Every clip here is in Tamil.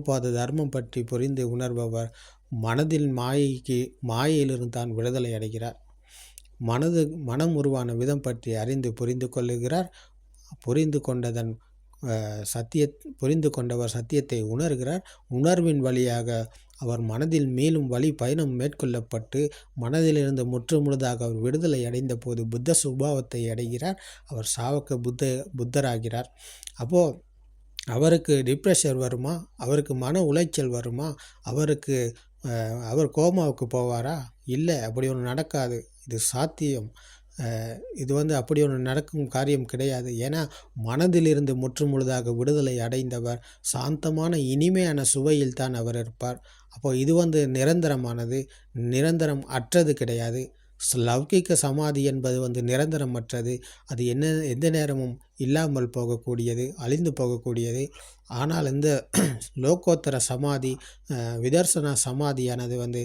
பாத தர்மம் பற்றி புரிந்து உணர்பவர் மனதில் மாயையிலிருந்து தான் விடுதலை அடைகிறார். மனம் உருவான விதம் பற்றி அறிந்து புரிந்து கொள்ளுகிறார். புரிந்து கொண்டதன் புரிந்து கொண்டவர் சத்தியத்தை உணர்கிறார். உணர்வின் வழியாக அவர் மனதில் மேலும் வழி பயணம் மேற்கொள்ளப்பட்டு மனதிலிருந்து முழுதாக அவர் விடுதலை அடைந்த போது புத்த சுபாவத்தை அடைகிறார். அவர் சாவக்க புத்தராகிறார். அப்போது அவருக்கு டிப்ரெஷன் வருமா? அவருக்கு மன உளைச்சல் வருமா? அவர் கோமாவுக்கு போவாரா? இல்லை, அப்படி ஒன்று நடக்காது. இது சாத்தியம். இது அப்படி ஒன்று நடக்கும் காரியம் கிடையாது. ஏன்னா மனதிலிருந்து முழுதாக விடுதலை அடைந்தவர் சாந்தமான இனிமையான சுவையில் தான் அவர் இருப்பார். அப்போது இது நிரந்தரமானது, நிரந்தரம் அற்றது கிடையாது. லௌகிக சமாதி என்பது நிரந்தரமற்றது. அது எந்த நேரமும் இல்லாமல் போகக்கூடியது, அழிந்து போகக்கூடியது. ஆனால் இந்த லோகோத்தர சமாதி, விதர்சனா சமாதியானது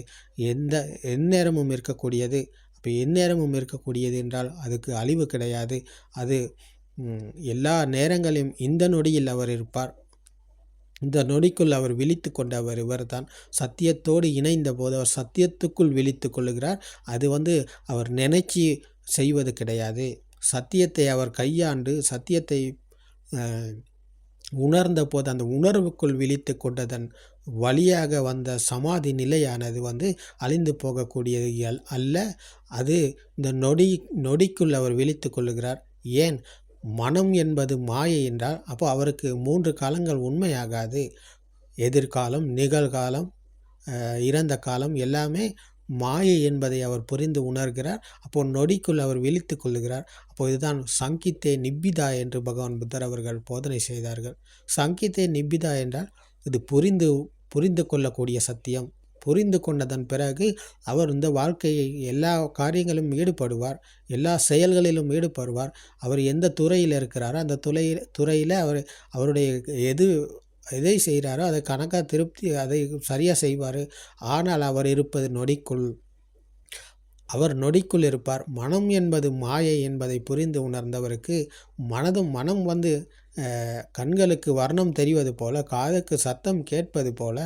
எந்நேரமும் இருக்கக்கூடியது. இப்போ எந்நேரமும் இருக்கக்கூடியது என்றால் அதுக்கு அழிவு கிடையாது. அது எல்லா நேரங்களையும் இந்த நொடியில் அவர் இருப்பார். இந்த நொடிக்குள் அவர் விழித்து கொண்டவர் இவர் தான். சத்தியத்தோடு இணைந்த போது அவர் சத்தியத்துக்குள் விழித்து கொள்ளுகிறார். அது அவர் நினைச்சி செய்வது கிடையாது. சத்தியத்தை அவர் கையாண்டு சத்தியத்தை உணர்ந்த போது அந்த உணர்வுக்குள் விழித்து கொண்டதன் வழியாக வந்த சமாதி நிலையானது அழிந்து போகக்கூடியது அல்ல. அது இந்த நொடிக்குள் அவர் விழித்து கொள்ளுகிறார். ஏன்? மனம் என்பது மாயை என்றால் அப்போ அவருக்கு 3 காலங்கள் உண்மையாகாது. எதிர்காலம், நிகழ்காலம், இறந்த காலம் எல்லாமே மாயை என்பதை அவர் புரிந்து உணர்கிறார். அப்போது நொடிக்குள் அவர் விழித்து கொள்ளுகிறார். அப்போ இதுதான் சங்கித்தே நிப்பிதா என்று பகவான் புத்தர் அவர்கள் போதனை செய்தார்கள். சங்கித்தே நிப்பிதா என்றால் இது புரிந்து கொள்ளக்கூடிய சத்தியம். புரிந்து கொண்டதன் பிறகு அவர் இந்த வாழ்க்கையை எல்லா காரியங்களிலும் ஈடுபடுவார், எல்லா செயல்களிலும் ஈடுபடுவார். அவர் எந்த துறையில் இருக்கிறாரோ அந்த துறையில் அவருடைய எதை செய்கிறாரோ அதை கணக்காக அதை சரியாக செய்வார். ஆனால் அவர் இருப்பது நொடிக்குள். அவர் நொடிக்குள் இருப்பார். மனம் என்பது மாயை என்பதை புரிந்து உணர்ந்தவருக்கு மனம் கண்களுக்கு வர்ணம் தெரிவது போல, காதுக்கு சத்தம் கேட்பது போல,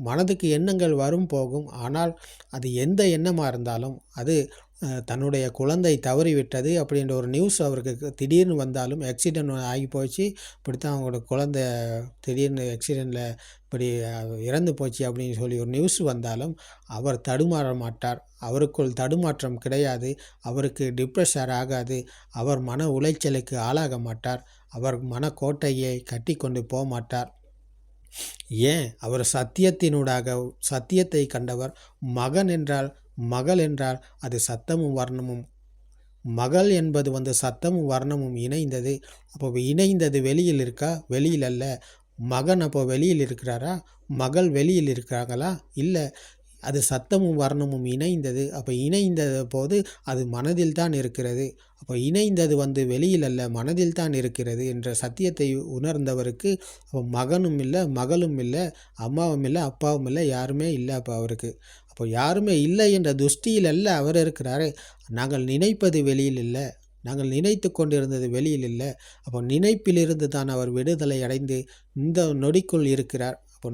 மனதுக்கு எண்ணங்கள் வரும் போகும். ஆனால் அது எந்த எண்ணமாக இருந்தாலும் அது தன்னுடைய குழந்தை தவறிவிட்டது அப்படின்ற ஒரு நியூஸ் அவருக்கு திடீர்னு வந்தாலும், ஆக்சிடெண்ட் ஆகி போச்சு, இப்படித்தான் அவங்களோட குழந்தை திடீர்னு ஆக்சிடெண்ட்டில் இப்படி இறந்து போச்சு அப்படின்னு சொல்லி ஒரு நியூஸ் வந்தாலும் அவர் தடுமாற மாட்டார். அவருக்குள் தடுமாற்றம் கிடையாது. அவருக்கு டிப்ரெஷன் ஆகாது. அவர் மன உளைச்சலுக்கு ஆளாக மாட்டார். அவர் மனக்கோட்டையை கட்டி கொண்டு போக மாட்டார். ஏன்? அவர் சத்தியத்தை கண்டவர். மகள் என்றால் அது சத்தமும் வர்ணமும். மகள் என்பது சத்தமும் வர்ணமும் இணைந்தது. அப்போ இணைந்தது வெளியில் இருக்கா? வெளியில் அல்ல. மகன் அப்போ வெளியில் இருக்கிறாரா? மகள் வெளியில் இருக்கிறாங்களா? இல்லை. அது சத்தமும் வர்ணமும் இணைந்தது. அப்போ இணைந்த போது அது மனதில் தான் இருக்கிறது. அப்போ இணைந்தது வெளியில் அல்ல, மனதில் தான் இருக்கிறது என்ற சத்தியத்தை உணர்ந்தவருக்கு அப்போ மகனும் இல்லை, மகளும் இல்லை, அம்மாவும் இல்லை, அப்பாவும் இல்லை, யாருமே இல்லை. அப்போ அவருக்கு அப்போ யாருமே இல்லை என்ற துஷ்டியில் அல்ல அவர் இருக்கிறாரு. நாங்கள் நினைப்பது வெளியில் இல்லை, நாங்கள் நினைத்து கொண்டிருந்தது வெளியில் இல்லை. அப்போ நினைப்பிலிருந்து தான் அவர் விடுதலை அடைந்து இந்த நொடிக்குள் இருக்கிறார். அப்போ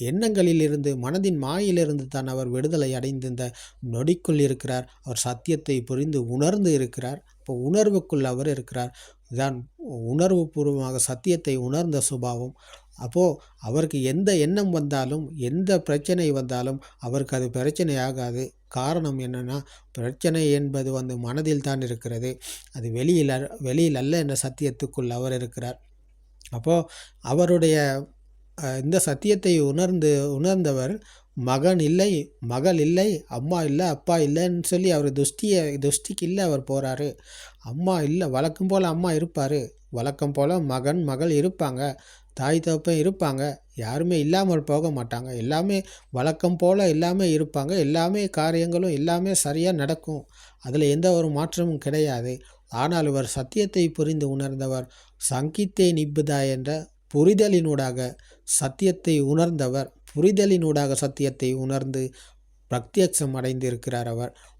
எண்ணங்களிலிருந்து, மனதின் மாயிலிருந்து தான் அவர் விடுதலை அடைந்து இந்த நொடிக்குள் இருக்கிறார். அவர் சத்தியத்தை புரிந்து உணர்ந்து இருக்கிறார். இப்போ உணர்வுக்குள் அவர் இருக்கிறார். இதுதான் உணர்வு பூர்வமாக சத்தியத்தை உணர்ந்த சுபாவம். அப்போது அவருக்கு எந்த எண்ணம் வந்தாலும், எந்த பிரச்சனை வந்தாலும் அவருக்கு அது பிரச்சனை ஆகாது. காரணம் என்னென்னா, பிரச்சனை என்பது மனதில் தான் இருக்கிறது. அது வெளியில் அல்ல என்ற சத்தியத்துக்குள் அவர் இருக்கிறார். அப்போது அவருடைய இந்த சத்தியத்தை உணர்ந்தவர் மகன் இல்லை, மகள் இல்லை, அம்மா இல்லை, அப்பா இல்லைன்னு சொல்லி அவர் துஷ்டிக்கு இல்லை அவர் போகிறாரு. அம்மா இல்லை, வழக்கம் போல் அம்மா இருப்பார், வழக்கம் போல் மகள் இருப்பாங்க, தாய் தகப்பன் இருப்பாங்க, யாருமே இல்லாமல் போக மாட்டாங்க. எல்லாமே வழக்கம் போல் எல்லாமே இருப்பாங்க. எல்லாமே காரியங்களும் எல்லாமே சரியாக நடக்கும். அதில் எந்த ஒரு மாற்றமும் கிடையாது. ஆனால் இவர் சத்தியத்தை புரிந்து உணர்ந்தவர். சங்கித்தே நிப்பிதா என்ற புரிதலினூடாக சத்தியத்தை உணர்ந்தவர். புரிதலினூடாக சத்தியத்தை உணர்ந்து பிரத்யட்சம் அடைந்து இருக்கிறார்.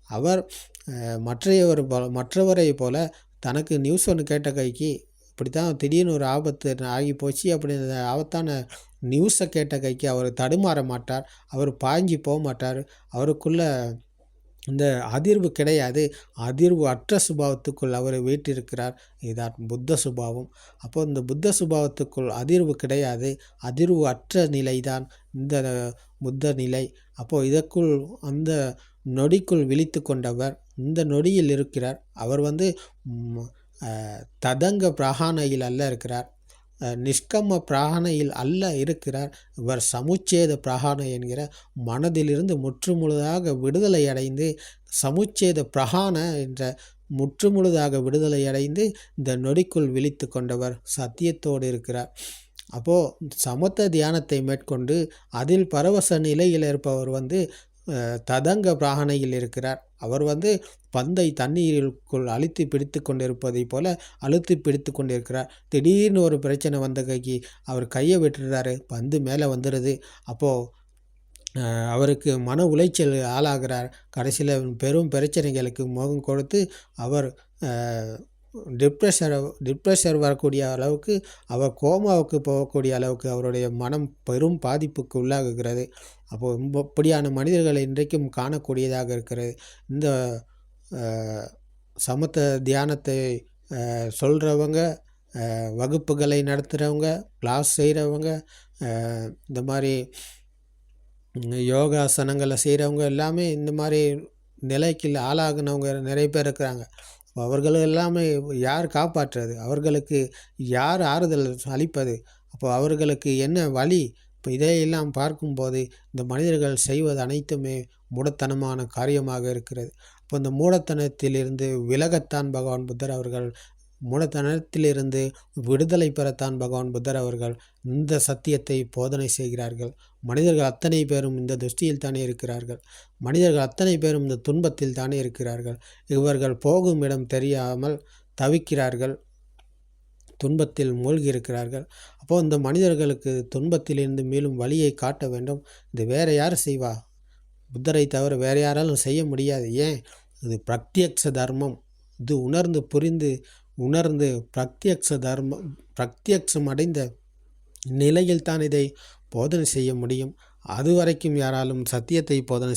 அவர் மற்றவரை போல தனக்கு நியூஸ் ஒன்று கேட்ட கைக்கு இப்படித்தான் திடீர்னு ஒரு ஆபத்து ஆகி போச்சு. அப்படி அந்த ஆபத்தான நியூஸை கேட்ட கைக்கு அவர் தடுமாற மாட்டார். அவர் பாய்ஞ்சு மாட்டார். அவருக்குள்ள இந்த அதிர்வு கிடையாது. அதிர்வு அற்ற சுபாவத்துக்குள் அவர் வீற்றிருக்கிறார். இதுதான் புத்த சுபாவம். அப்போ இந்த புத்த சுபாவத்துக்குள் அதிர்வு கிடையாது. அதிர்வு அற்ற நிலைதான் இந்த புத்த நிலை. அப்போது இதற்குள் அந்த நொடிக்குள் விழித்து கொண்டவர் இந்த நொடியில் இருக்கிறார். அவர் ததங்க பிராகானையில் அல்ல இருக்கிறார். நிஷ்கம்ம பிராகணையில் அல்ல இருக்கிறார். இவர் சமுச்சேத பிராகாண என்கிற மனதிலிருந்து முற்றுமுழுதாக விடுதலை அடைந்து, சமுச்சேத பிரகாண என்ற முற்றுமுழுதாக விடுதலை அடைந்து இந்த நொடிக்குள் விழித்து கொண்டவர் சத்தியத்தோடு இருக்கிறார். அப்போது சமத்த தியானத்தை மேற்கொண்டு அதில் பரவச நிலையில் இருப்பவர் ததங்க பிராகணையில் இருக்கிறார். அவர் பந்தை தண்ணீருக்குள் அழுத்தி பிடித்து கொண்டிருப்பதை போல அழுத்தி பிடித்து கொண்டிருக்கிறார். திடீர்னு ஒரு பிரச்சனை வந்த கைக்கு அவர் கையை விட்டுறாரு, பந்து மேலே வந்துடுது. அப்போது அவருக்கு மன உளைச்சல் ஆளாகிறார். கடைசியில் பெரும் பிரச்சனைகளுக்கு முகம் கொடுத்து அவர் டிப்ரெஷர் வரக்கூடிய அளவுக்கு, அவர் கோமாவுக்கு போகக்கூடிய அளவுக்கு அவருடைய மனம் பெரும் பாதிப்புக்கு உள்ளாகுகிறது. அப்போது இப்படியான மனிதர்களை இன்றைக்கும் காணக்கூடியதாக இருக்கிறது. இந்த சமத்த தியானத்தை சொல்கிறவங்க, வகுப்புகளை நடத்துகிறவங்க, கிளாஸ் செய்கிறவங்க, இந்த மாதிரி யோகாசனங்களை செய்கிறவங்க எல்லாமே இந்த மாதிரி நிலைக்கு ஆளாகினவங்க நிறைய பேர் இருக்கிறாங்க. அவர்கள் எல்லாமே யார் காப்பாற்றுறது? அவர்களுக்கு யார் ஆறுதல் அளிப்பது? அப்போ அவர்களுக்கு என்ன வழி? இப்போ இதையெல்லாம் பார்க்கும்போது இந்த மனிதர்கள் செய்வது அனைத்துமே மூடத்தனமான காரியமாக இருக்கிறது. இப்போ இந்த மூடத்தனத்திலிருந்து விலகத்தான் பகவான் புத்தர் அவர்கள், மூடத்தனத்திலிருந்து விடுதலை பெறத்தான் பகவான் புத்தர் அவர்கள் இந்த சத்தியத்தை போதனை செய்கிறார்கள். மனிதர்கள் அத்தனை பேரும் இந்த துஷ்டியில் தானே இருக்கிறார்கள். மனிதர்கள் அத்தனை பேரும் இந்த துன்பத்தில் தானே இருக்கிறார்கள். இவர்கள் போகும் இடம் தெரியாமல் தவிக்கிறார்கள், துன்பத்தில் மூழ்கி இருக்கிறார்கள். அப்போது இந்த மனிதர்களுக்கு துன்பத்திலிருந்து மேலும் வழியை காட்ட வேண்டும். இது வேறு யார் செய்வா? புத்தரை தவிர வேறு யாராலும் செய்ய முடியாது. ஏன்? இது பிரத்யக்ஷ தர்மம். இது உணர்ந்து புரிந்து உணர்ந்து பிரத்யக்ஷம் அடைந்த நிலையில் தான் இதை போதனை செய்ய முடியும். அதுவரைக்கும் யாராலும் சத்தியத்தை போதனை